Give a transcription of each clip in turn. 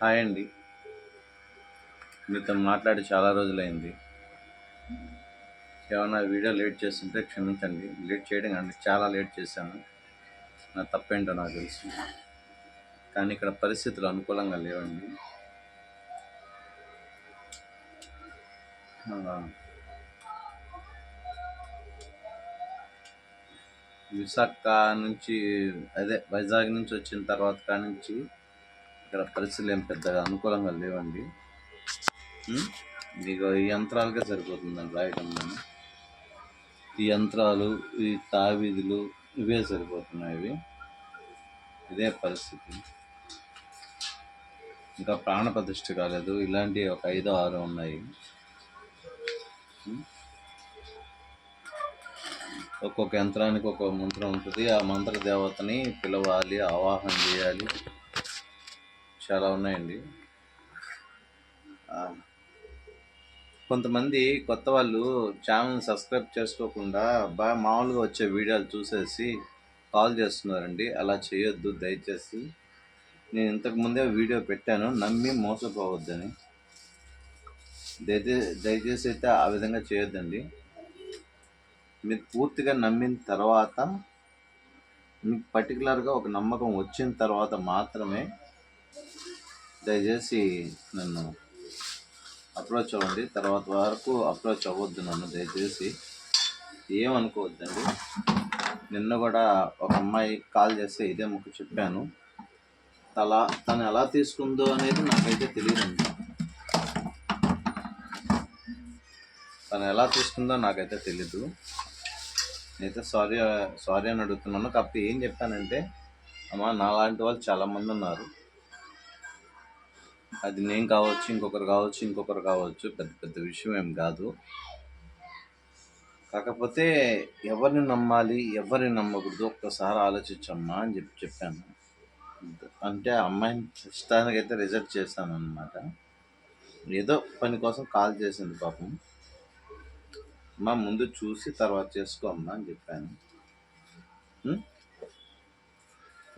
Hi అండి. మీతో మాట్లాడి చాలా రోజులైంది. ఏమన్నా వీడియో లేట్ చేస్తుంటే క్షమించండి. లేట్ చేయడం కాదు, చాలా లేట్ చేశాను. నా తప్పేంటో నాకు తెలుసు. కానీ ఇక్కడ పరిస్థితులు అనుకూలంగా లేవండి. ఆ, విశాఖ నుంచి వైజాగ్ నుంచి వచ్చిన తర్వాత కానించి ఇక్కడ పరిస్థితులు ఏం పెద్దగా అనుకూలంగా లేవండి. మీకు ఈ యంత్రాలకే సరిపోతుందండి రాయటం. ఈ యంత్రాలు, ఈ తావీదులు ఇవే సరిపోతున్నాయి. ఇదే పరిస్థితి. ఇంకా ప్రాణ ప్రతిష్ఠ కాలేదు. ఇలాంటి ఒక 5, 6 ఉన్నాయి. ఒక్కొక్క యంత్రానికి ఒక్కొక్క మంత్రం ఉంటుంది. ఆ మంత్ర దేవతని పిలవాలి, ఆవాహన చేయాలి. చాలా ఉన్నాయండి. కొంతమంది కొత్త వాళ్ళు ఛానల్ సబ్స్క్రైబ్ చేసుకోకుండా మామూలుగా వచ్చే వీడియోలు చూసేసి కాల్ చేస్తున్నారండి. అలా చేయొద్దు దయచేసి. నేను ఇంతకుముందే వీడియో పెట్టాను, నమ్మి మోసపోవద్దని. దయచేసి అయితే ఆ విధంగా చేయొద్దండి. మీరు పూర్తిగా నమ్మిన తర్వాత, మీకు పర్టికులర్గా ఒక నమ్మకం వచ్చిన తర్వాత మాత్రమే దయచేసి నన్ను అప్రోచ్ అవ్వండి. తర్వాత వరకు అప్రోచ్ అవ్వద్దు నన్ను దయచేసి. ఏమనుకోవద్దండి. నిన్న కూడా ఒక అమ్మాయి కాల్ చేస్తే ఇదే ముక్కు చెప్పాను. తను ఎలా తీసుకుందో అనేది నాకైతే తెలియదండి. తను ఎలా తీసుకుందో నాకైతే తెలీదు. నేనైతే సారీ అని అడుగుతున్నాను. కాకపోతే ఏం చెప్పానంటే, అమ్మ నాలాంటి వాళ్ళు చాలామంది ఉన్నారు. అది నేను కావచ్చు, ఇంకొకరు కావచ్చు. పెద్ద పెద్ద విషయం ఏం కాదు. కాకపోతే ఎవరిని నమ్మాలి, ఎవరిని నమ్మకూడదు ఒక్కసారి ఆలోచించమ్మా అని చెప్పాను. అంటే ఆ అమ్మాయిని ప్రస్తుతానికైతే రిజెక్ట్ చేశాను అన్నమాట. ఏదో పని కోసం కాల్ చేసింది పాపం. అమ్మా ముందు చూసి తర్వాత చేసుకో అమ్మా అని చెప్పాను.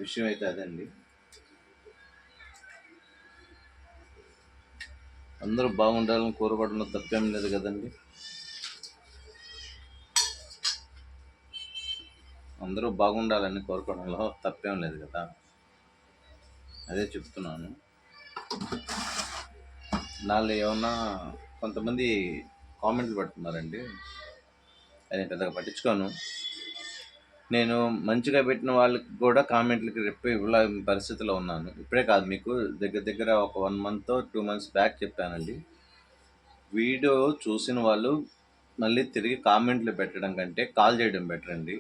విషయం అయితే అదండి. అందరూ బాగుండాలని కోరుకోవడంలో తప్పేం లేదు కదండి. అందరూ బాగుండాలని కోరుకోవడంలో తప్పేం లేదు కదా. అదే చెప్తున్నాను. నాలో ఏమన్నా కొంతమంది కామెంట్లు పెడుతున్నారండి. అది పెద్దగా పట్టించుకోను. నేను మంచిగా పెట్టిన వాళ్ళకి కూడా కామెంట్లకి రిప్లై ఇవ్వలేని పరిస్థితిలో ఉన్నాను. ఇప్పుడే కాదు, మీకు దగ్గర ఒక 1 month 2 months బ్యాక్ చెప్పానండి. వీడియో చూసిన వాళ్ళు మళ్ళీ తిరిగి కామెంట్లు పెట్టడం కంటే కాల్ చేయడం బెటర్ అండి.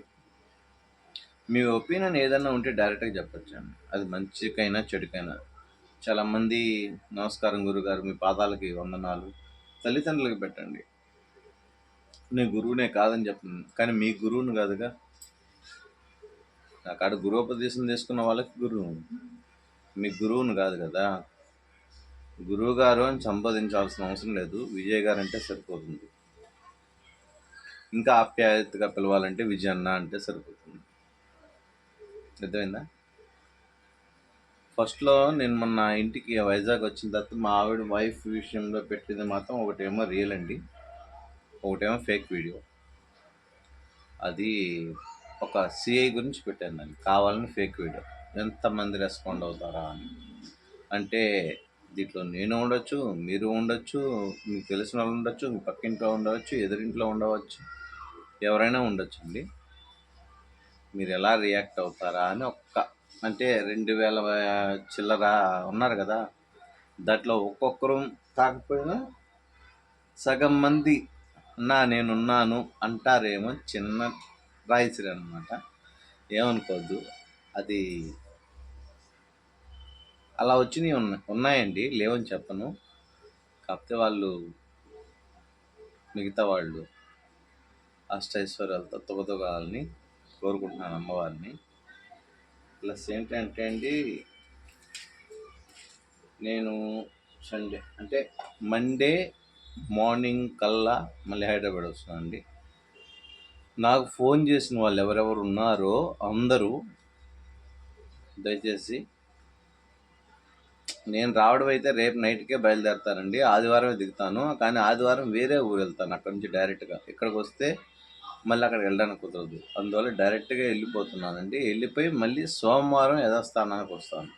మీ ఒపీనియన్ ఏదన్నా ఉంటే డైరెక్ట్గా చెప్పొచ్చండి. అది మంచికైనా చెడుకైనా. చాలామంది నమస్కారం గురుగారు, మీ పాదాలకి వందనాలు. తల్లిదండ్రులకి పెట్టండి. నేను గురువునే కాదని చెప్పను, కానీ మీ గురువును కాదుగా. నా కాడ గురువుపదేశం తీసుకున్న వాళ్ళకి గురువు, మీ గురువును కాదు కదా. గురువు గారు అని సంపాదించాల్సిన అవసరం లేదు. విజయ్ గారు అంటే సరిపోతుంది. ఇంకా ఆప్యాయతగా పిలవాలంటే విజయన్న అంటే సరిపోతుంది. అర్థమైందా? ఫస్ట్లో నేను మొన్న ఇంటికి వైజాగ్ వచ్చిన తర్వాత మా ఆవిడ వైఫ్ విషయంలో పెట్టింది మాత్రం ఒకటేమో రియల్ అండి, ఒకటేమో ఫేక్ వీడియో. అది ఒక సిఐ గురించి పెట్టాను దాన్ని, కావాలని ఫేక్ వీడియో. ఎంతమంది రెస్పాండ్ అవుతారా అని. అంటే దీంట్లో నేను ఉండొచ్చు, మీరు ఉండొచ్చు, మీకు తెలిసిన వాళ్ళు ఉండొచ్చు, మీ పక్కింట్లో ఉండవచ్చు, ఎదురింట్లో ఉండవచ్చు, ఎవరైనా ఉండొచ్చు అండి. మీరు ఎలా రియాక్ట్ అవుతారా అని అంటే 2000 చిల్లర ఉన్నారు కదా, దాంట్లో ఒక్కొక్కరు కాకపోయినా సగం మంది నేనున్నాను అంటారేమో. చిన్న రాయిసిరి అనమాట, ఏమనుకోవద్దు. అది అలా వచ్చినవి ఉన్నాయండి, లేవని చెప్పను. కాకపోతే వాళ్ళు మిగతా వాళ్ళు అష్టైశ్వర్యాలతో తొగతొగాలని కోరుకుంటున్నాను అమ్మవారిని. ప్లస్ ఏంటంటే అండి, నేను సండే అంటే మండే మార్నింగ్ కల్లా మళ్ళీ హైదరాబాద్ వస్తున్నానండి. నాకు ఫోన్ చేసిన వాళ్ళు ఎవరెవరు ఉన్నారో అందరూ దయచేసి నేను రావడం అయితే రేపు నైట్కే బయలుదేరుతానండి. ఆదివారమే దిగుతాను. కానీ ఆదివారం వేరే ఊరు వెళ్తాను అక్కడి నుంచి డైరెక్ట్గా. ఇక్కడికి వస్తే మళ్ళీ అక్కడికి వెళ్ళడానికి కుదరదు. అందువల్ల డైరెక్ట్గా వెళ్ళిపోతున్నానండి. వెళ్ళిపోయి మళ్ళీ సోమవారం యథాస్థానానికి వస్తాను.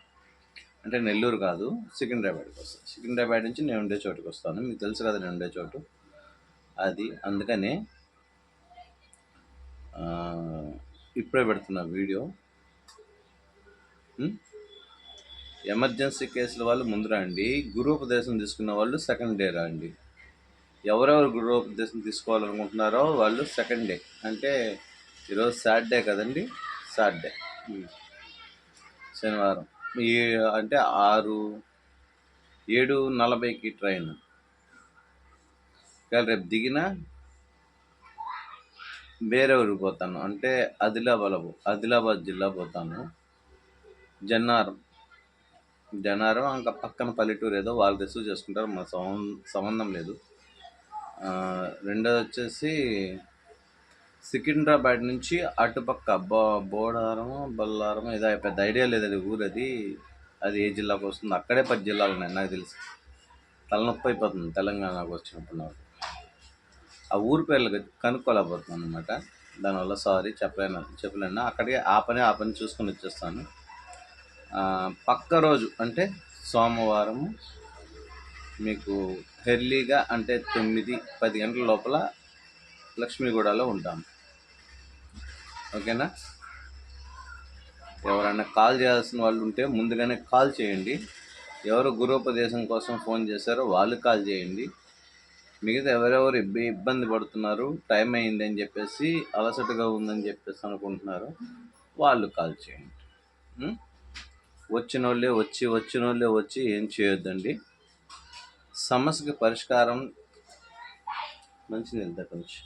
అంటే నెల్లూరు కాదు, సికింద్రాబాద్కి వస్తాను. సికింద్రాబాద్ నుంచి నేను ఉండే చోటుకి వస్తాను. మీకు తెలుసు కదా నేను ఉండే చోటు. అది అందుకనే ఇప్పుడే పెడుతున్నా వీడియో. ఎమర్జెన్సీ కేసుల వాళ్ళు ముందు రండి, గురూపదేశం తీసుకున్న వాళ్ళు సెకండ్ డే రండి. ఎవరెవరు గృహోపదేశం తీసుకోవాలనుకుంటున్నారో వాళ్ళు సెకండ్ డే, అంటే ఈరోజు సాటర్డే కదండి, సాటర్డే శనివారం అంటే 7:40కి ట్రైన్. కానీ రేపు దిగిన వేరే ఊరికి పోతాను, అంటే ఆదిలాబాద్ జిల్లా పోతాను. జన్నారం ఇంకా పక్కన పల్లెటూరు ఏదో వాళ్ళు రిసీవ్ చేసుకుంటారు, మా సంబంధం లేదు. రెండోది వచ్చేసి సికింద్రాబాద్ నుంచి అటుపక్క బొల్లారమో ఏదో పెద్ద ఐడియా లేదు, అది ఊరు. అది ఏ జిల్లాకు వస్తుంది? అక్కడే 10 జిల్లాలు ఉన్నాయి నాకు తెలిసి. తలనొప్పి అయిపోతుంది తెలంగాణకు వచ్చినప్పుడు నాకు. ఆ ఊరి పేర్లు కనుక్కోలేకపోతున్నాను అనమాట. దానివల్ల సారీ చెప్పలేను. అక్కడికి ఆ పని చూసుకొని వచ్చేస్తాను. పక్క రోజు అంటే సోమవారం మీకు ఎర్లీగా, అంటే 9-10 గంటల లోపల లక్ష్మీగూడలో ఉంటాము. ఓకేనా? ఎవరైనా కాల్ చేయాల్సిన వాళ్ళు ఉంటే ముందుగానే కాల్ చేయండి. ఎవరు గురూపదేశం కోసం ఫోన్ చేశారో వాళ్ళు కాల్ చేయండి. మిగతా ఎవరెవరు ఇబ్బంది పడుతున్నారు, టైం అయింది అని చెప్పేసి, అలసటగా ఉందని చెప్పేసి అనుకుంటున్నారు, వాళ్ళు కాల్ చేయండి. వచ్చిన వాళ్ళే వచ్చి ఏం చేయొద్దండి. సమస్యకి పరిష్కారం మంచిది ఎంత కొంచెం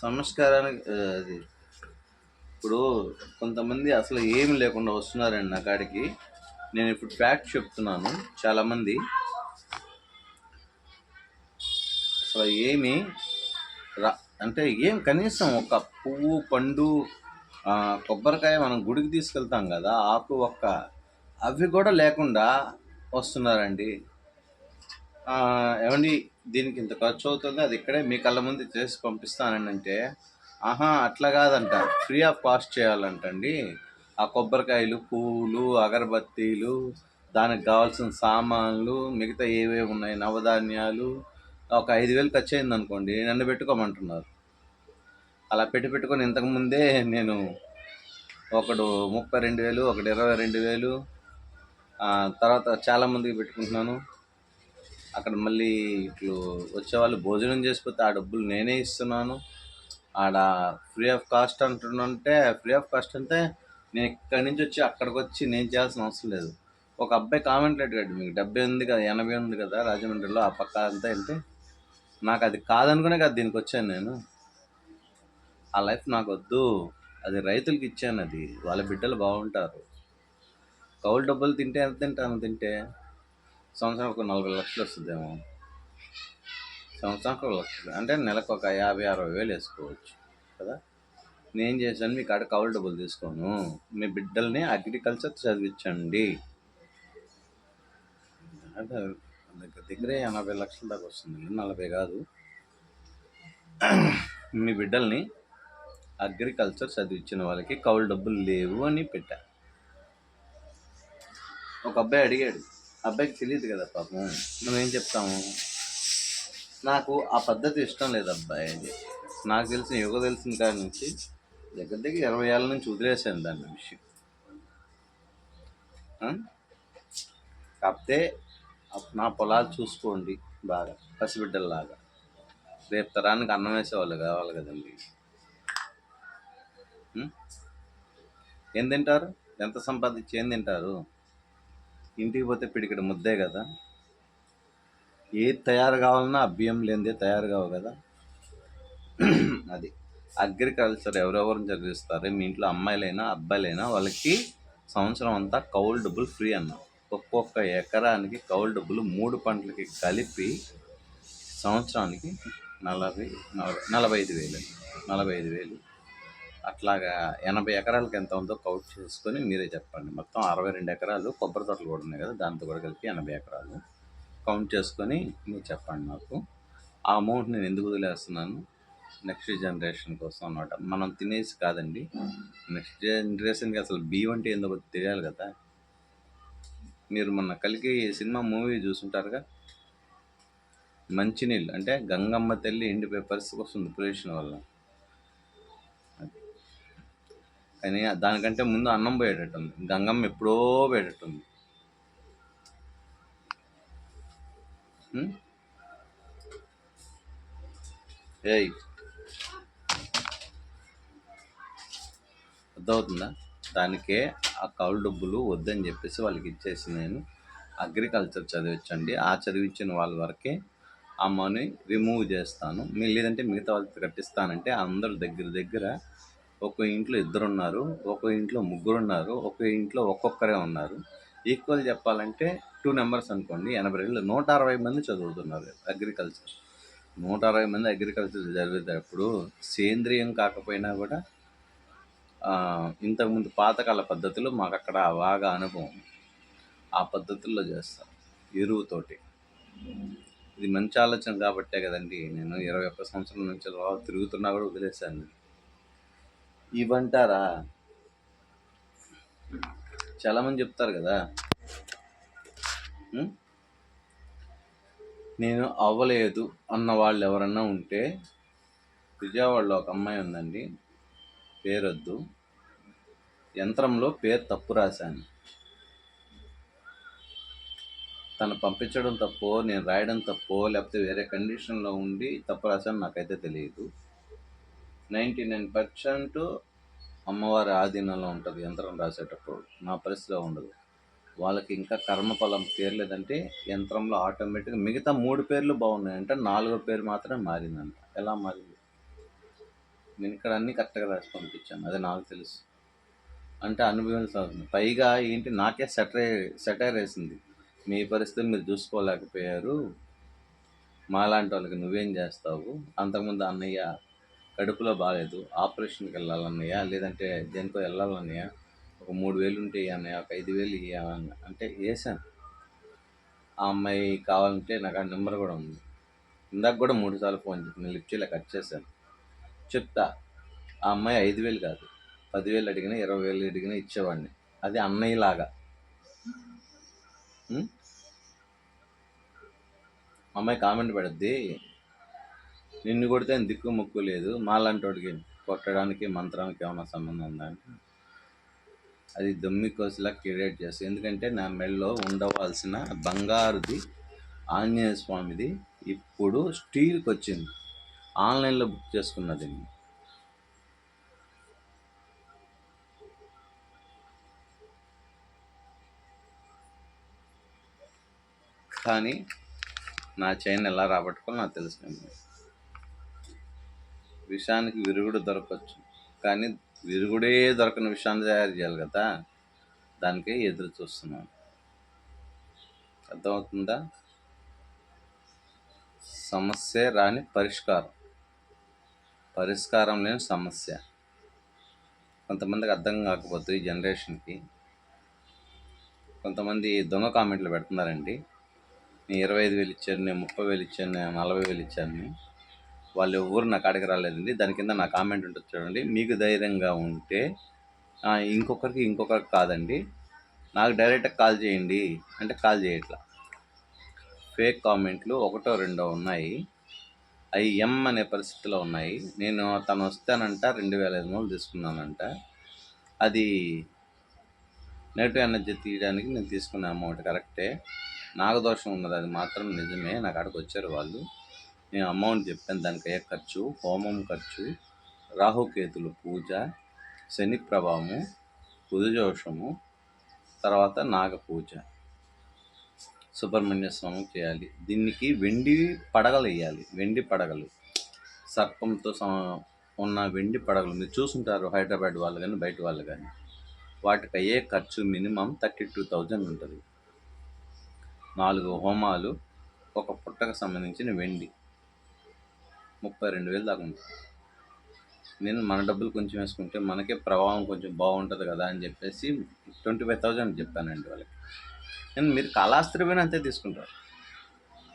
సంస్కారానికి అది. ఇప్పుడు కొంతమంది అసలు ఏమి లేకుండా వస్తున్నారండి నా కాడికి. నేను ఇప్పుడు ఫ్యాక్ట్ చెప్తున్నాను. చాలామంది అసలు ఏమి అంటే ఏం కనీసం ఒక పువ్వు, పండు, కొబ్బరికాయ మనం గుడికి తీసుకెళ్తాం కదా, ఆకు ఒక్క, అవి కూడా లేకుండా వస్తున్నారండి. ఏమండి దీనికి ఇంత ఖర్చు అవుతుంది, అది ఇక్కడే మీ కళ్ళ ముందు చేసి పంపిస్తానండి అంటే, అట్లా కాదంట, ఫ్రీ ఆఫ్ కాస్ట్ చేయాలంటండి. ఆ కొబ్బరికాయలు, పువ్వులు, అగరబత్తీలు, దానికి కావాల్సిన సామాన్లు, మిగతా ఏవేవి ఉన్నాయి, నవధాన్యాలు, ఒక 5,000 ఖర్చు అయింది అనుకోండి, నన్ను పెట్టుకోమంటున్నారు. అలా పెట్టుకొని ఇంతకుముందే నేను ఒకడు 32,000, ఒకడు 22,000, తర్వాత చాలామందికి పెట్టుకుంటున్నాను. అక్కడ మళ్ళీ ఇట్లు వచ్చేవాళ్ళు భోజనం చేసిపోతే ఆ డబ్బులు నేనే ఇస్తున్నాను. ఆడ ఫ్రీ ఆఫ్ కాస్ట్ అంటుంటే, ఫ్రీ ఆఫ్ కాస్ట్ అంటే నేను ఇక్కడి నుంచి వచ్చి అక్కడికి వచ్చి నేను చేయాల్సిన అవసరం లేదు. ఒక అబ్బాయి కామెంట్ అడిగాడు, మీకు 70 ఉంది కదా, 80 ఉంది కదా రాజమండ్రిలో, ఆ పక్క అంతా అంటే, నాకు అది కాదనుకునే కదా దీనికి వచ్చాను నేను. ఆ లైఫ్ నాకు వద్దు, అది రైతులకి ఇచ్చాను, అది వాళ్ళ బిడ్డలు బాగుంటారు. కౌలు డబ్బులు తింటే ఎంత తింటే సంవత్సరం ఒక 40 లక్షలు వస్తుందేమో. సంవత్సరానికి 1 లక్ష అంటే నెలకు ఒక 50-60 వేలు వేసుకోవచ్చు కదా. నేను చేశాను, మీ కాడ కౌలు డబ్బులు తీసుకోను, మీ బిడ్డల్ని అగ్రికల్చర్ చదివించండి. అంటే దగ్గరే 80 లక్షల దాకా వస్తుంది, 40 కాదు. మీ బిడ్డల్ని అగ్రికల్చర్ చదివించిన వాళ్ళకి కౌలు డబ్బులు లేవు అని పెట్టా. ఒక అబ్బాయి అడిగాడు, అబ్బాయికి తెలియదు కదా పాపం, మనం ఏం చెప్తాము, నాకు ఆ పద్ధతి ఇష్టం లేదు అబ్బాయి అని. నాకు తెలిసిన కాడి నుంచి దగ్గర 20 ఏళ్ళ నుంచి వదిలేసాను దాని విషయం. కాకపోతే నా పొలాలు చూసుకోండి బాగా, పసిబిడ్డల్లాగా. రేపు తరానికి అన్నం వేసేవాళ్ళు కావాలి కదండి. ఏం తింటారు? ఎంత సంపాదించి ఏం తింటారు? ఇంటికి పోతే పిడికిడ ముద్దే కదా. ఏది తయారు కావాలన్నా బియ్యం లేనిదే తయారు కావు కదా. అది అగ్రికల్చర్ ఎవరెవరిని చదివిస్తారు, మీ ఇంట్లో అమ్మాయిలైనా అబ్బాయిలైనా, వాళ్ళకి సంవత్సరం అంతా కౌలు డబ్బులు ఫ్రీ అన్న. ఒక్కొక్క ఎకరానికి కౌలు డబ్బులు 3 పంటలకి కలిపి సంవత్సరానికి 45,000. అట్లాగా 80 ఎకరాలకి ఎంత ఉందో కౌంట్ చేసుకొని మీరే చెప్పండి. మొత్తం 62 ఎకరాలు కొబ్బరి తోటలు కూడా ఉన్నాయి కదా, దాంతో కూడా కలిపి 80 ఎకరాలు కౌంట్ చేసుకొని మీరు చెప్పండి నాకు. ఆ అమౌంట్ నేను ఎందుకు వదిలేస్తున్నాను, నెక్స్ట్ జనరేషన్ కోసం అన్నమాట. మనం తినేసి కాదండి, నెక్స్ట్ జనరేషన్కి అసలు బియ్యం అంటే ఏందో తెలియాలి కదా. మీరు మొన్న కలికి సినిమా మూవీ చూసుంటారుగా, మంచినీళ్ళు అంటే గంగమ్మ తల్లి ఎండిపోయే పరిస్థితికి వస్తుంది పొల్యూషన్ వల్ల. కానీ దానికంటే ముందు అన్నం పోయేటట్టుంది, గంగమ్మ ఎప్పుడో పోయేటట్టుంది. ఏయ్, అర్థమవుతుందా? దానికే ఆ కౌలు డబ్బులు వద్దని చెప్పేసి వాళ్ళకి ఇచ్చేసి నేను అగ్రికల్చర్ చదివించండి, ఆ చదివించిన వాళ్ళ వరకే ఆ మనీ రిమూవ్ చేస్తాను. మీరు లేదంటే మిగతా వాళ్ళకి కట్టిస్తానంటే అందరూ దగ్గర దగ్గర ఒక ఇంట్లో 2 ఉన్నారు, ఒక ఇంట్లో 3 ఉన్నారు, ఒక ఇంట్లో ఒక్కొక్కరే ఉన్నారు. ఈక్వల్ చెప్పాలంటే 2 నెంబర్స్ అనుకోండి, 82 160 మంది చదువుతున్నారు అగ్రికల్చర్. 160 మంది అగ్రికల్చర్ చదివేటప్పుడు సేంద్రియం కాకపోయినా కూడా ఇంతకుముందు పాతకాల పద్ధతులు మాకు అక్కడ బాగా అనుభవం, ఆ పద్ధతుల్లో చేస్తాం ఎరువుతోటి. ఇది మంచి ఆలోచన కాబట్టే కదండి నేను 21 సంవత్సరాల నుంచి తిరుగుతున్నా కూడా వదిలేశాను. ఇవంటారా, చాలామంది చెప్తారు కదా నేను అవ్వలేదు అన్న వాళ్ళు ఎవరన్నా ఉంటే, విజయవాడలో ఒక అమ్మాయి ఉందండి, పేరొద్దు, యంత్రంలో పేరు తప్పు రాశాను. తను పంపించడం తప్పో, నేను రాయడం తప్పో, లేకపోతే వేరే కండిషన్లో ఉండి తప్పు రాశాను నాకైతే తెలియదు. 99% అమ్మవారి ఆధీనంలో ఉంటుంది యంత్రం రాసేటప్పుడు, నా పరిస్థితిలో ఉండదు. వాళ్ళకి ఇంకా కర్మఫలం తీరలేదంటే యంత్రంలో ఆటోమేటిక్గా మిగతా 3 పేర్లు బాగున్నాయంటే 4వ పేరు మాత్రమే మారిందంట. ఎలా మారింది? నేను ఇక్కడ అన్నీ కరెక్ట్గా రాసి పంపించాను, అది నాకు తెలుసు. అంటే అనుభవించాల్సింది. పైగా ఏంటి, నాకే సెటైర్ వేసింది, మీ పరిస్థితులు మీరు చూసుకోలేకపోయారు, మాలాంటి వాళ్ళకి నువ్వేం చేస్తావు, అంతకుముందు అన్నయ్య కడుపులో బాగాలేదు, ఆపరేషన్కి వెళ్ళాలన్నయ్య, లేదంటే దేనికో వెళ్ళాలన్నయ్య, ఒక 3,000 ఉంటే అన్నయ్య, ఒక 5,000 ఇవ్వాలన్న అంటే వేసాను. ఆ అమ్మాయి కావాలంటే నాకు ఆ నెంబర్ కూడా ఉంది, ఇందాక కూడా 3 సార్లు ఫోన్ చేసి నేను లిఫ్ట్ చేయలే, కట్ చేశాను. చెప్తా, ఆ అమ్మాయి 5,000 కాదు 10,000 అడిగినా 20,000 అడిగినా ఇచ్చేవాడిని, అది అన్నయ్యలాగా. అమ్మాయి కామెంట్ పెడద్ది, నిన్ను కొడితే దిక్కు ముక్కు లేదు, మాలాంటి వాడికి కొట్టడానికి మంత్రానికి ఏమైనా సంబంధం ఉందా అంటే, అది దొమ్మి కోసిలా క్రియేట్ చేస్తుంది. ఎందుకంటే నా మెడలో ఉండవలసిన బంగారుది ఆంజనేయ స్వామిది ఇప్పుడు స్టీల్కి వచ్చింది, ఆన్లైన్లో బుక్ చేసుకున్నది. కానీ నా చైన్ ఎలా రాబట్టుకోవాలో నాకు తెలుసుకుంది. విషానికి విరుగుడు దొరకవచ్చు, కానీ విరుగుడే దొరకని విషయాన్ని తయారు చేయాలి కదా, దానికే ఎదురు చూస్తున్నాను. అర్థమవుతుందా? సమస్య రాని పరిష్కారం, పరిష్కారం లేని సమస్య. కొంతమందికి అర్థం కాకపోతే ఈ జనరేషన్కి, కొంతమంది దొంగ కామెంట్లు పెడుతున్నారండి, నేను 25,000 ఇచ్చాను, నేను 30,000 ఇచ్చాను, నేను 40,000 ఇచ్చాను. వాళ్ళు ఎవరు నా కాడికి రాలేదండి. దాని కింద నా కామెంట్ ఉంటుంది చూడండి, మీకు ధైర్యంగా ఉంటే ఇంకొకరికి కాదండి, నాకు డైరెక్ట్గా కాల్ చేయండి అంటే కాల్ చేయట్లా. ఫేక్ కామెంట్లు 1 2 ఉన్నాయి, అవి అనే పరిస్థితిలో ఉన్నాయి. నేను తను వస్తానంట 2,500 తీసుకున్నానంట, అది నెగిటివ్ ఎనర్జీ తీయడానికి నేను తీసుకున్న అమౌంట్ కరెక్టే, నాగదోషం ఉన్నది, అది మాత్రం నిజమే. నా కాడికి వచ్చారు వాళ్ళు, నేను అమౌంట్ చెప్పాను, దానికి అయ్యే ఖర్చు, హోమం ఖర్చు, రాహుకేతులు పూజ, శని ప్రభావము, కుదుజోషము, తర్వాత నాగ పూజ, సుబ్రహ్మణ్య స్వామి చేయాలి. దీనికి వెండి పడగలు వేయాలి, వెండి పడగలు, సర్పంతో ఉన్న వెండి పడగలు మీరు చూసుంటారు, హైదరాబాద్ వాళ్ళు కానీ బయట వాళ్ళు కానీ. వాటికి అయ్యే ఖర్చు మినిమం 32,000 ఉంటుంది. 4 హోమాలు, ఒక పుట్టకు సంబంధించిన వెండి 32,000 దాకా ఉంటుంది. నేను మన డబ్బులు కొంచెం వేసుకుంటే మనకే ప్రభావం కొంచెం బాగుంటుంది కదా అని చెప్పేసి 25,000 చెప్పానండి వాళ్ళకి. నేను మీరు కాలాస్త్రమైన అంతే తీసుకుంటారు.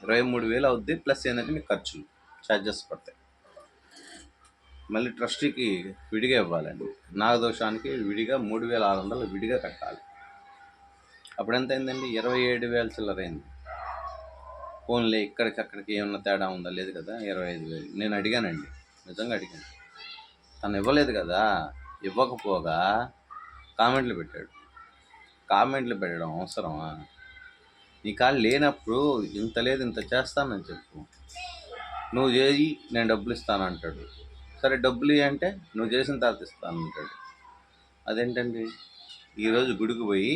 23,000 అవుద్ది, ప్లస్ ఏంటంటే మీకు ఖర్చులు ఛార్జెస్ పడతాయి. మళ్ళీ ట్రస్టీకి విడిగా ఇవ్వాలండి. నాగదోషానికి విడిగా 3,600 విడిగా కట్టాలి. అప్పుడు ఎంత అయిందండి? 27,000 చిల్లరైంది. ఫోన్లే ఇక్కడికి అక్కడికి ఏమన్నా తేడా ఉందా? లేదు కదా. 25,000 నేను అడిగానండి, నిజంగా అడిగాను. తను ఇవ్వలేదు కదా. ఇవ్వకపోగా కామెంట్లు పెట్టాడు. కామెంట్లు పెట్టడం అవసరమా? నీ కాళ్ళు లేనప్పుడు ఇంత లేదు ఇంత చేస్తానని చెప్పు. నువ్వు చేయి నేను డబ్బులు ఇస్తాను అంటాడు. సరే డబ్బులు ఇవి అంటే నువ్వు చేసిన తర్వాత ఇస్తాను అంటాడు. అదేంటండి? ఈరోజు గుడికి పోయి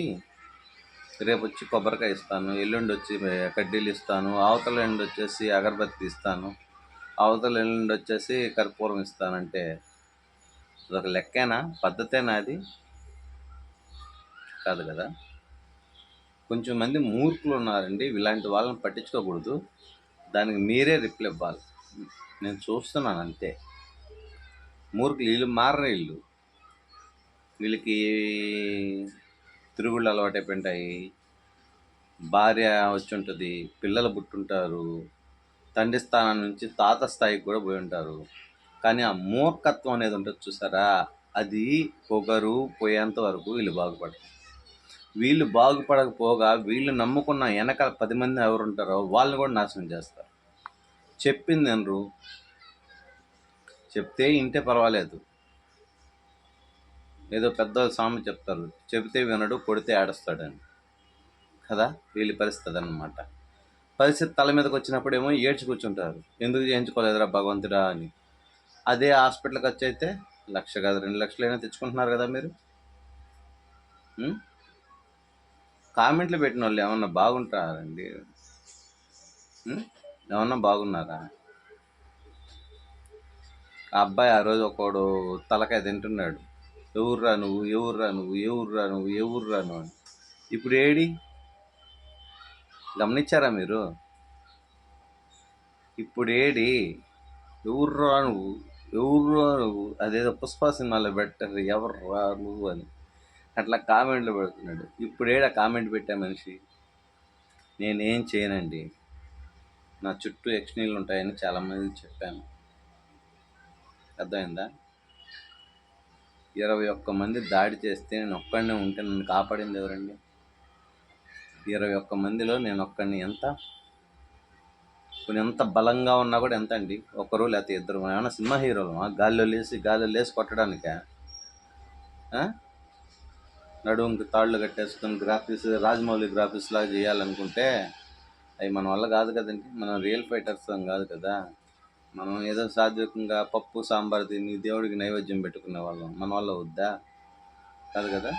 రేపు వచ్చి కొబ్బరికాయ ఇస్తాను, ఎల్లుండి వచ్చి కడ్డీలు ఇస్తాను, అవతల ఎల్లుండి వచ్చేసి అగరబత్తి ఇస్తాను, అవతల ఎల్లుండి వచ్చేసి కర్పూరం ఇస్తానంటే అదొక లెక్కేనా? పద్ధతేనా అది? కాదు కదా. కొంచెం మంది మూర్ఖులు ఉన్నారండి, ఇలాంటి వాళ్ళని పట్టించుకోకూడదు. దానికి మీరే రిప్లై ఇవ్వాలి. నేను చూస్తున్నాను అంతే. మూర్ఖులు వీళ్ళు మారరు. వీళ్ళకి తిరుగుళ్ళు అలవాటైపోయింటాయి. భార్య వచ్చి ఉంటుంది, పిల్లలు పుట్టుంటారు, తండ్రి స్థానం నుంచి తాత స్థాయికి కూడా పోయి ఉంటారు. కానీ ఆ మూర్ఖత్వం అనేది ఉంటుంది చూసారా, అది పొగరు పోయేంత వరకు వీళ్ళు బాగుపడరు. వీళ్ళు బాగుపడకపోగా వీళ్ళు నమ్ముకున్న వెనక 10 మంది ఎవరుంటారో వాళ్ళని కూడా నాశనం చేస్తారు. చెప్పింది అనరు. చెప్తే ఇంటే పర్వాలేదు, ఏదో పెద్ద సామెత చెప్తారు, చెబితే వినడు కొడితే ఏడుస్తాడని కదా. వీళ్ళ పరిస్థితి అన్నమాట. పరిస్థితి తల మీదకి వచ్చినప్పుడు ఏమో ఏడ్చి కూర్చుంటారు, ఎందుకు చేయించుకోలేదురా భగవంతుడా అని. అదే హాస్పిటల్ ఖర్చు అయితే 1,00,000 కాదు 2,00,000 తెచ్చుకుంటున్నారు కదా మీరు. కామెంట్లు పెట్టిన వాళ్ళు ఏమన్నా బాగుంటారండి? ఏమన్నా బాగున్నారా? ఆ అబ్బాయి ఆ రోజు ఒకడు తలకాయ తింటున్నాడు, ఎవర్రా నువ్వు, ఎవర్రా నువ్వు, ఎవర్రా నువ్వు, ఎవర్రా నువ్వు అని. ఇప్పుడు ఏడి? గమనించారా మీరు? ఇప్పుడు ఏడి? ఎవర్రా నువ్వు, ఎవర్రా నువ్వు, అదేదో పుష్ప సినిమాలో పెట్టారు ఎవర్రా నువ్వు అని, అట్లా కామెంట్లు పెడుతున్నాడు. ఇప్పుడు ఏడా కామెంట్ పెట్టా మనిషి? నేనేం చేయనండి, నా చుట్టూ యక్షిణీలు ఉంటాయని చాలామంది చెప్పాను. అర్థమైందా? 21 మంది దాడి చేస్తే నేను ఒక్కడినే ఉంటే నన్ను కాపాడింది ఎవరండి? 21 మందిలో నేను ఒక్కడిని. ఎంత బలంగా ఉన్నా కూడా ఎంత అండి? ఒకరు లేకపోతే ఇద్దరు. ఏమైనా సినిమా హీరోలమా గాల్లో లేసి కొట్టడానికా? నడుముకి తాళ్ళు కట్టేసుకొని గ్రాఫిక్స్ రాజమౌళి గ్రాఫిక్స్ లాగా చేయాలనుకుంటే అవి మన వల్ల కాదు కదండి. మనం రియల్ ఫైటర్స్ కాదు కదా. మనం ఏదో సాత్వికంగా పప్పు సాంబార్ తిని దేవుడికి నైవేద్యం పెట్టుకునే వాళ్ళం, మన వల్ల వద్దా? కాదు కదా.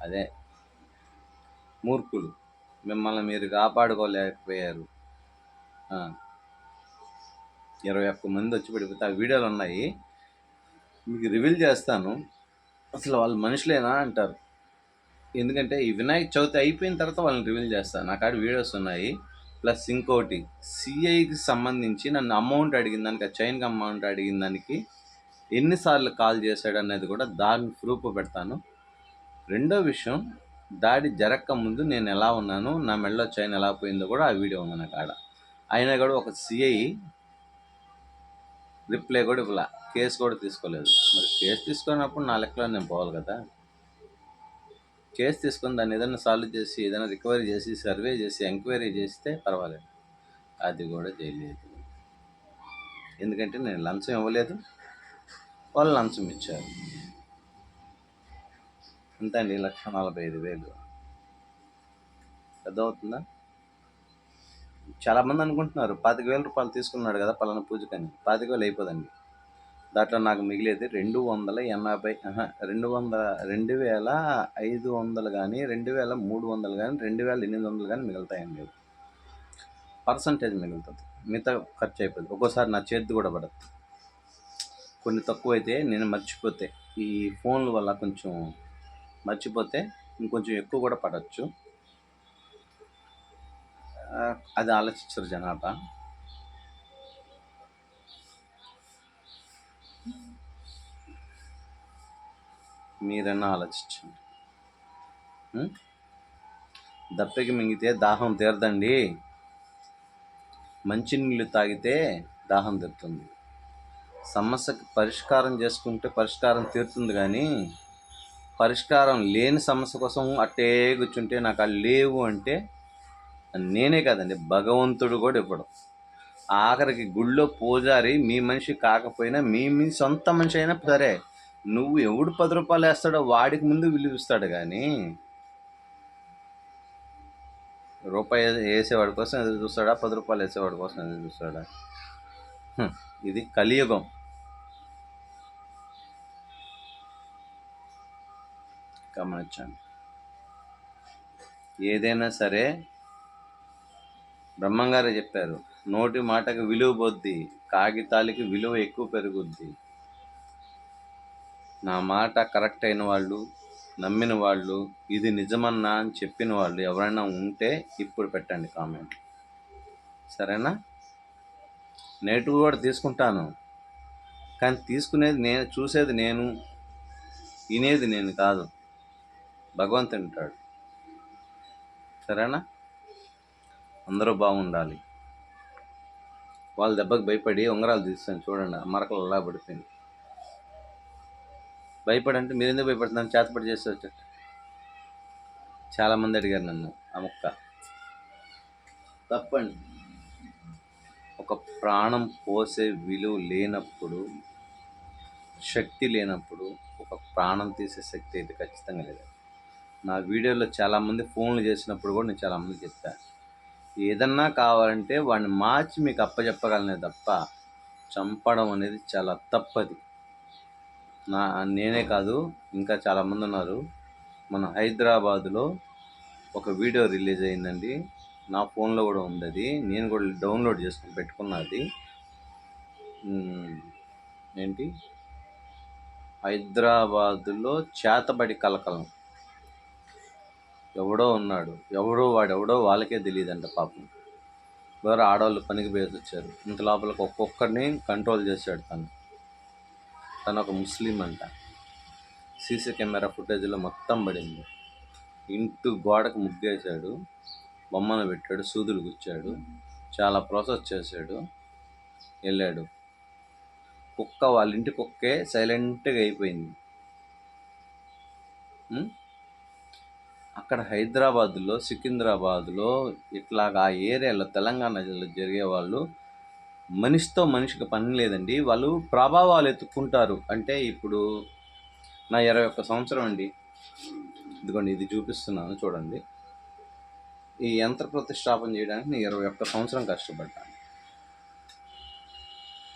అదే మూర్ఖులు, మిమ్మల్ని మీరు కాపాడుకోలేకపోయారు. 21 మంది వచ్చి పడిపోతే ఆ వీడియోలు ఉన్నాయి, మీకు రివీల్ చేస్తాను. అసలు వాళ్ళు మనుషులేనా అంటారు. ఎందుకంటే ఈ వినాయక చవితి అయిపోయిన తర్వాత వాళ్ళని రివీల్ చేస్తాను. నా కాడ వీడియోస్ ఉన్నాయి. ప్లస్ ఇంకోటి, సిఐకి సంబంధించి నన్ను అమౌంట్ అడిగిన దానికి, ఆ చైన్కి అమౌంట్ అడిగిన దానికి ఎన్నిసార్లు కాల్ చేశాడు అనేది కూడా దాన్ని ప్రూఫ్ పెడతాను. రెండో విషయం, దాడి జరగక ముందు నేను ఎలా ఉన్నాను, నా మెడలో చైన్ ఎలా పోయిందో కూడా ఆ వీడియో ఉంది నా కాడ. అయినా కూడా ఒక సిఐ రిప్లై కూడా ఇవ్వలా, కేసు కూడా తీసుకోలేదు. మరి కేసు తీసుకున్నప్పుడు నా లెక్కలో నేను పోవాలి కదా. కేసు తీసుకొని దాన్ని ఏదైనా సాల్వ్ చేసి, ఏదైనా రికవరీ చేసి, సర్వే చేసి, ఎంక్వైరీ చేస్తే పర్వాలేదు. అది కూడా చేయలేదు. ఎందుకంటే నేను లంచం ఇవ్వలేదు, వాళ్ళు లంచం ఇచ్చారు. ఎంత అండి? 1,45,000. అర్థమవుతుందా? చాలామంది అనుకుంటున్నారు 25,000 రూపాయలు తీసుకున్నాడు కదా పలానా పూజకని. 25,000 అయిపోదండి. దాంట్లో నాకు మిగిలేది 280, 2,500 కానీ, 2,300 కానీ, 2,800 కానీ మిగులుతాయండి. పర్సంటేజ్ మిగులుతుంది, మిగతా ఖర్చు అయిపోతుంది. ఒక్కోసారి నా చేతి కూడా పడదు. కొన్ని తక్కువ అయితే నేను మర్చిపోతే, ఈ ఫోన్ల వల్ల కొంచెం మర్చిపోతే ఇంకొంచెం ఎక్కువ కూడా పడవచ్చు. అది ఆలోచించరు జనాభా. మీరన్నా ఆలోచించండి. దప్పికి మింగితే దాహం తీరదండి. మంచినీళ్ళు తాగితే దాహం తీరుతుంది. సమస్యకి పరిష్కారం చేసుకుంటే పరిష్కారం తీరుతుంది, కానీ పరిష్కారం లేని సమస్య కోసం అట్టే కూర్చుంటే నాకు అది లేవు అంటే నేనే కాదండి, భగవంతుడు కూడా ఇవ్వడు. ఆఖరికి గుళ్ళో పూజారి మీ మనిషి కాకపోయినా మీ సొంత మనిషి అయినా సరే, నువ్వు ఎవడు 10 రూపాయలు వేస్తాడో వాడికి ముందు విలువిస్తాడు, కానీ రూపాయి వేసేవాడి కోసం ఎదురు చూస్తాడా, 10 రూపాయలు వేసేవాడి కోసం ఎదురు చూస్తాడా? ఇది కలియుగం. గమనించండి. ఏదైనా సరే బ్రహ్మంగారే చెప్పారు, నోటి మాటకి విలువ పోద్ది, కాగితాలకి విలువ ఎక్కువ పెరుగుద్ది. నా మాట కరెక్ట్ అయిన వాళ్ళు, నమ్మిన వాళ్ళు, ఇది నిజమన్నా అని చెప్పిన వాళ్ళు ఎవరైనా ఉంటే ఇప్పుడు పెట్టండి కామెంట్, సరేనా? నెగిటివ్ కూడా తీసుకుంటాను, కానీ తీసుకునేది నేను, చూసేది నేను, వినేది నేను కాదు, భగవంతుడు ఉంటాడు, సరేనా? అందరూ బాగుండాలి. వాళ్ళ దెబ్బకి భయపడి ఉంగరాలు తీస్తాను చూడండి, మరకలు అలా పడిపోయింది. భయపడంటే మీరు ఎందుకు భయపడుతున్నాను? చేతపడి చేసి వచ్చా. చాలామంది అడిగారు నన్ను ఆ ముక్క. తప్పండి. ఒక ప్రాణం పోసే విలువ లేనప్పుడు, శక్తి లేనప్పుడు ఒక ప్రాణం తీసే శక్తి అయితే ఖచ్చితంగా లేదు. నా వీడియోలో చాలామంది ఫోన్లు చేసినప్పుడు కూడా నేను చాలామంది చెప్పాను, ఏదన్నా కావాలంటే వాడిని మార్చి మీకు అప్పచెప్పగలనే తప్ప చంపడం అనేది చాలా తప్పది. నేనే కాదు, ఇంకా చాలామంది ఉన్నారు. మన హైదరాబాదులో ఒక వీడియో రిలీజ్ అయిందండి, నా ఫోన్లో కూడా ఉంది, అది నేను కూడా డౌన్లోడ్ చేసుకుని పెట్టుకున్నది. ఏంటి, హైదరాబాదులో చేతబడి కలకలం. ఎవడో ఉన్నాడు, వాడెవడో వాళ్ళకే తెలియదంట పాపం. వేరే ఆడవాళ్ళు పనికి పోయేసి వచ్చారు, ఇంత లోపలికి ఒక్కొక్కరిని కంట్రోల్ చేశాడు తను ఒక ముస్లిం అంట. సీసీ కెమెరా ఫుటేజ్లో మొత్తం పడింది. ఇంటి గోడకు ముగ్గేశాడు, బొమ్మను పెట్టాడు, సూదులు గుచ్చాడు, చాలా ప్రాసెస్ చేశాడు, వెళ్ళాడు. కుక్క వాళ్ళ ఇంటి కుక్కే సైలెంట్గా అయిపోయింది. అక్కడ హైదరాబాద్లో, సికింద్రాబాద్లో ఇట్లాగా ఆ ఏరియాలో, తెలంగాణ జరిగే వాళ్ళు మనిషితో మనిషికి పని లేదండి, వాళ్ళు ప్రభావాలు ఎత్తుక్కుంటారు. అంటే ఇప్పుడు నా 21 సంవత్సరం అండి, ఇదిగోండి ఇది చూపిస్తున్నాను చూడండి. ఈ యంత్ర ప్రతిష్టాపన చేయడానికి నేను 21 సంవత్సరం కష్టపడ్డాను.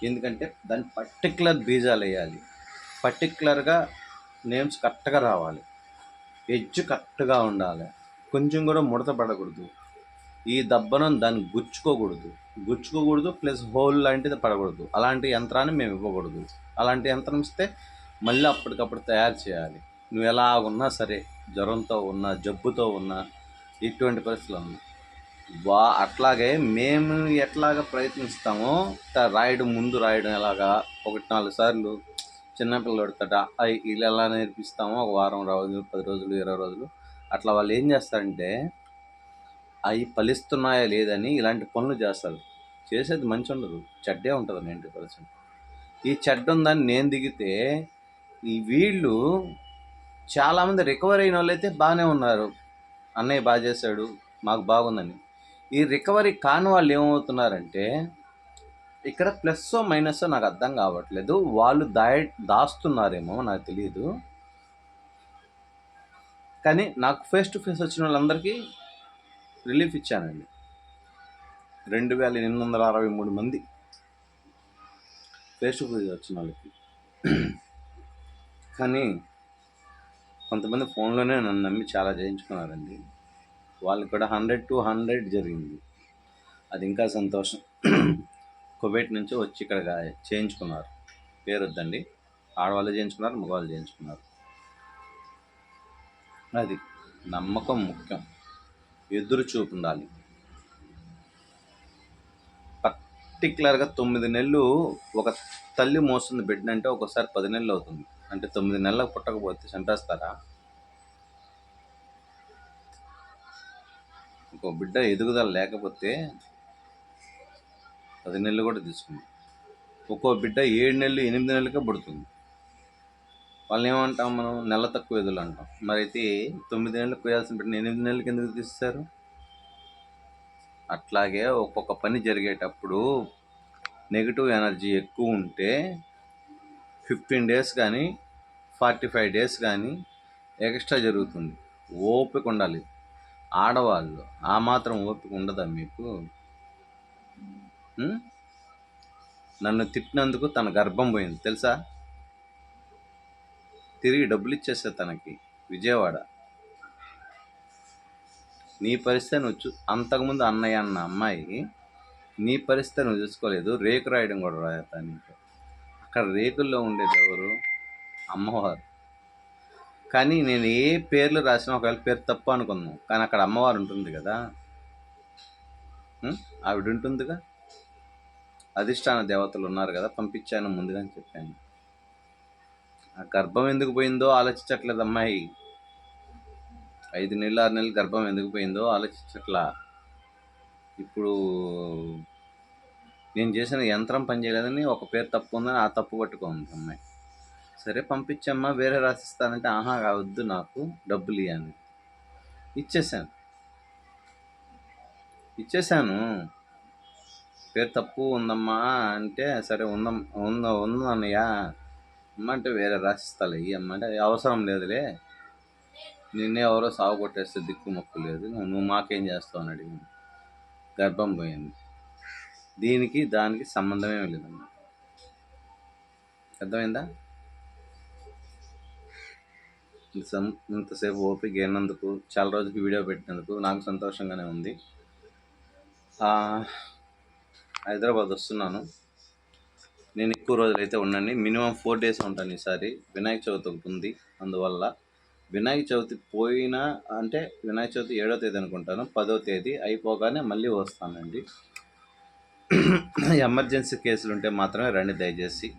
ఎందుకంటే దాన్ని పర్టికులర్ బీజాలు వేయాలి, పర్టికులర్గా నేమ్స్ కరెక్ట్గా రావాలి, ఎడ్జ్ కరెక్ట్గా ఉండాలి, కొంచెం కూడా ముడత పడకూడదు, ఈ దబ్బనం దాన్ని గుచ్చుకోకూడదు, ప్లస్ హోల్ లాంటిది పడకూడదు. అలాంటి యంత్రాన్ని మేము ఇవ్వకూడదు. అలాంటి యంత్రం ఇస్తే మళ్ళీ అప్పటికప్పుడు తయారు చేయాలి. నువ్వు ఎలా ఉన్నా సరే, జ్వరంతో ఉన్నా, జబ్బుతో ఉన్నా, ఎటువంటి పరిస్థితులు ఉన్నా, అట్లాగే మేము ఎట్లాగ ప్రయత్నిస్తామో ముందు రాయడం ఎలాగా 1-4 సార్లు చిన్నపిల్లడు తట వీళ్ళు ఎలా నేర్పిస్తామో, ఒక వారం రోజులు, 10 రోజులు, 20 రోజులు అట్లా వాళ్ళు ఏం చేస్తారంటే అవి ఫలిస్తున్నాయా లేదని ఇలాంటి పనులు చేస్తారు. చేసేది మంచి ఉండదు, చెడ్డే ఉంటుంది 90%. ఈ చెడ్డ ఉందని నేను దిగితే ఈ వీళ్ళు చాలామంది రికవర్ అయిన వాళ్ళు అయితే బాగానే ఉన్నారు, అన్నయ్య బాగా చేశాడు, మాకు బాగుందని. ఈ రికవరీ కాని వాళ్ళు ఏమవుతున్నారంటే, ఇక్కడ ప్లస్ మైనస్ నాకు అర్థం కావట్లేదు, వాళ్ళు దాస్తున్నారేమో నాకు తెలియదు, కానీ నాకు ఫేస్ టు ఫేస్ వచ్చిన వాళ్ళందరికీ రిలీఫ్ ఇచ్చానండి. 2863 మంది ఫేస్ టు ఫేస్ వచ్చిన వాళ్ళకి. కానీ కొంతమంది ఫోన్లోనే నన్ను నమ్మి చాలా చేయించుకున్నారండి, వాళ్ళకి కూడా 100-100 జరిగింది. అది ఇంకా సంతోషం. కువైట్ నుంచి వచ్చి ఇక్కడ చేయించుకున్నారు, పేరు వద్దండి, ఆడవాళ్ళు చేయించుకున్నారు, మగవాళ్ళు చేయించుకున్నారు. అది నమ్మకం ముఖ్యం, ఎదురు చూపు ఉండాలి. పర్టికులర్గా 9 నెలలు ఒక తల్లి మోస్తుంది బిడ్డ అంటే ఒక్కోసారి 10 నెలలు అవుతుంది. అంటే 9 నెలలకు పుట్టకపోతే చంపేస్తారా? ఇంకో బిడ్డ ఎదుగుదల లేకపోతే 10 నెలలు కూడా తీసుకుంది. ఒక్కో బిడ్డ 7 నెలలు 8 నెలలకే పుడుతుంది. వాళ్ళని ఏమంటాం మనం? నెల తక్కువ ఎదులు అంటాం. మరి అయితే 9 నెలలకు కోయాల్సిన బిడ్డని 8 నెలలకి ఎందుకు తీస్తారు? అట్లాగే ఒక్కొక్క పని జరిగేటప్పుడు నెగిటివ్ ఎనర్జీ ఎక్కువ ఉంటే 15 డేస్ కానీ 45 డేస్ కానీ ఎక్స్ట్రా జరుగుతుంది. ఓపిక ఉండాలి. ఆడవాళ్ళు ఆ మాత్రం ఓపిక ఉండదా మీకు? నన్ను తిట్టినందుకు తన గర్భం పోయింది తెలుసా? తిరిగి డబ్బులు ఇచ్చేసా తనకి విజయవాడ. నీ పరిస్థితి నువ్వు అంతకుముందు అన్నయ్య అన్న అమ్మాయి నీ పరిస్థితి నువ్వు చూసుకోలేదు. రేకు రాయడం కూడా రాయతా నీకు. అక్కడ రేకుల్లో ఉండేది ఎవరు? అమ్మవారు. కానీ నేను ఏ పేర్లు రాసినా ఒకవేళ పేరు తప్పు అనుకున్నాను, కానీ అక్కడ అమ్మవారు ఉంటుంది కదా, ఆవిడ ఉంటుందిగా. అధిష్టాన దేవతలు ఉన్నారు కదా, పంపించాను ముందుగానే చెప్పాను. ఆ గర్భం ఎందుకు పోయిందో ఆలోచించట్లేదు అమ్మాయి. 5 నెలలు 6 నెలలు గర్భం ఎందుకు పోయిందో ఆలోచించట్లా. ఇప్పుడు నేను చేసిన యంత్రం పనిచేయలేదని ఒక పేరు తప్పు ఉందని ఆ తప్పు పట్టుకోండి అమ్మాయి. సరే పంపించమ్మా, వేరే రాసిస్తానంటే ఆహా వద్దు నాకు డబ్బులు ఇవ్వని ఇచ్చేసాను. పేరు తప్పు ఉందమ్మా అంటే సరే ఉందా అన్నయ్య అమ్మంటే వేరే రాసిస్తాలే అమ్మంటే అవసరం లేదులే, నిన్నే ఎవరో సాగు కొట్టేస్తే దిక్కు మొక్కు లేదు, నువ్వు మాకేం చేస్తావు అని అడిగింది. గర్భం పోయింది. దీనికి దానికి సంబంధమే లేదమ్మా. అర్థమైందా? ఇంతసేపు ఓపిక అయినందుకు, చాలా రోజుకి వీడియో పెట్టినందుకు నాకు సంతోషంగానే ఉంది. హైదరాబాద్ వస్తున్నాను. నేను ఎక్కువ రోజులు అయితే ఉండండి, మినిమం 4 డేస్ ఉంటాను ఈసారి. వినాయక చవితి ఒకటి ఉంది, అందువల్ల వినాయక చవితి పోయినా అంటే వినాయక చవితి 7వ తేదీ అనుకుంటాను, 10వ తేదీ అయిపోగానే మళ్ళీ వస్తానండి. ఎమర్జెన్సీ కేసులు ఉంటే మాత్రమే రండి దయచేసి.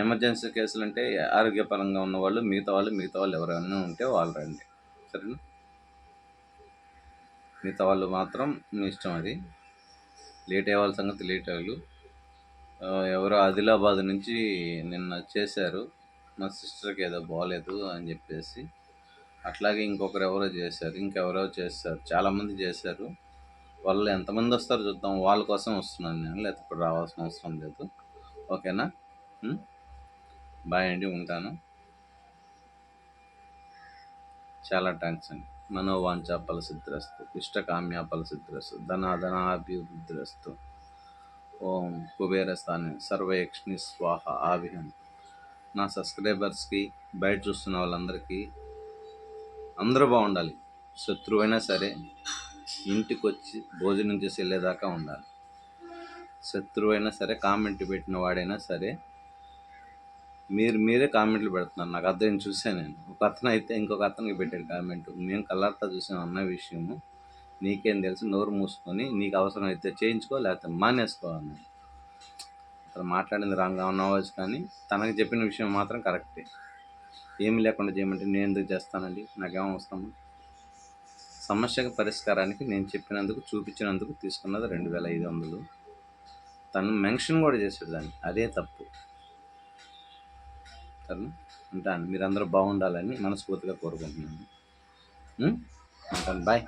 ఎమర్జెన్సీ కేసులు అంటే ఆరోగ్యపరంగా ఉన్నవాళ్ళు, మిగతా వాళ్ళు ఎవరైనా ఉంటే వాళ్ళు రండి, సరేనా? మిగతా వాళ్ళు మాత్రం మీ ఇష్టం. అది లేట్ అయ్యే వాళ్ళ సంగతి లేట్ అయ్యారు. ఎవరో ఆదిలాబాద్ నుంచి నిన్న చేశారు, మా సిస్టర్కి ఏదో బాగాలేదు అని చెప్పేసి. అట్లాగే ఇంకొకరు ఎవరో చేశారు, ఇంకెవరో చేస్తారు, చాలామంది చేశారు. వాళ్ళు ఎంతమంది వస్తారో చూద్దాం. వాళ్ళ కోసం వస్తున్నాను నేను, లేకపోతే ఇప్పుడు రావాల్సిన అవసరం లేదు. ఓకేనా? బాయ్ అండి, ఉంటాను. చాలా థ్యాంక్స్ అండి. మనోవాంఛ ఫలసిద్ధిరస్తు, ఇష్టకామ్య ఫలసిద్ధిరస్తు, ధనాభివృద్ధిరస్తు. ఓం కుబేరస్థాని సర్వయక్షిణి స్వాహ ఆవిహం. నా సబ్స్క్రైబర్స్కి, బయట చూస్తున్న వాళ్ళందరికీ అందరూ బాగుండాలి. శత్రువైనా సరే ఇంటికి వచ్చి భోజనం చేసి వెళ్ళేదాకా ఉండాలి. శత్రువైనా సరే, కామెంట్ పెట్టిన వాడైనా సరే, మీరే కామెంట్లు పెడుతున్నారు. నాకు అర్థం చూసాను నేను. ఒక అతను అయితే ఇంకొక అతనికి పెట్టాడు కామెంట్, మేము కలర్తో చూసాం అన్న విషయము, నీకేం తెలుసు, నోరు మూసుకొని నీకు అవసరం అయితే చేయించుకో, లేకపోతే మానేసుకోవాలని. అతను మాట్లాడింది రాంగ్ అవ్వచ్చు, కానీ తనకు చెప్పిన విషయం మాత్రం కరెక్టే. ఏమి లేకుండా చేయమంటే నేను ఎందుకు చేస్తానండి? నాకేమో అవసరం? సమస్యకు పరిష్కారానికి నేను చెప్పినందుకు, చూపించినందుకు తీసుకున్నది 2500. తను మెన్షన్ కూడా చేసాడు దాన్ని, అదే తప్పు. సరేనా? ఉంటాను. మీరందరూ బాగుండాలని మనస్ఫూర్తిగా కోరుకుంటున్నాను. ఉంటాను. బాయ్.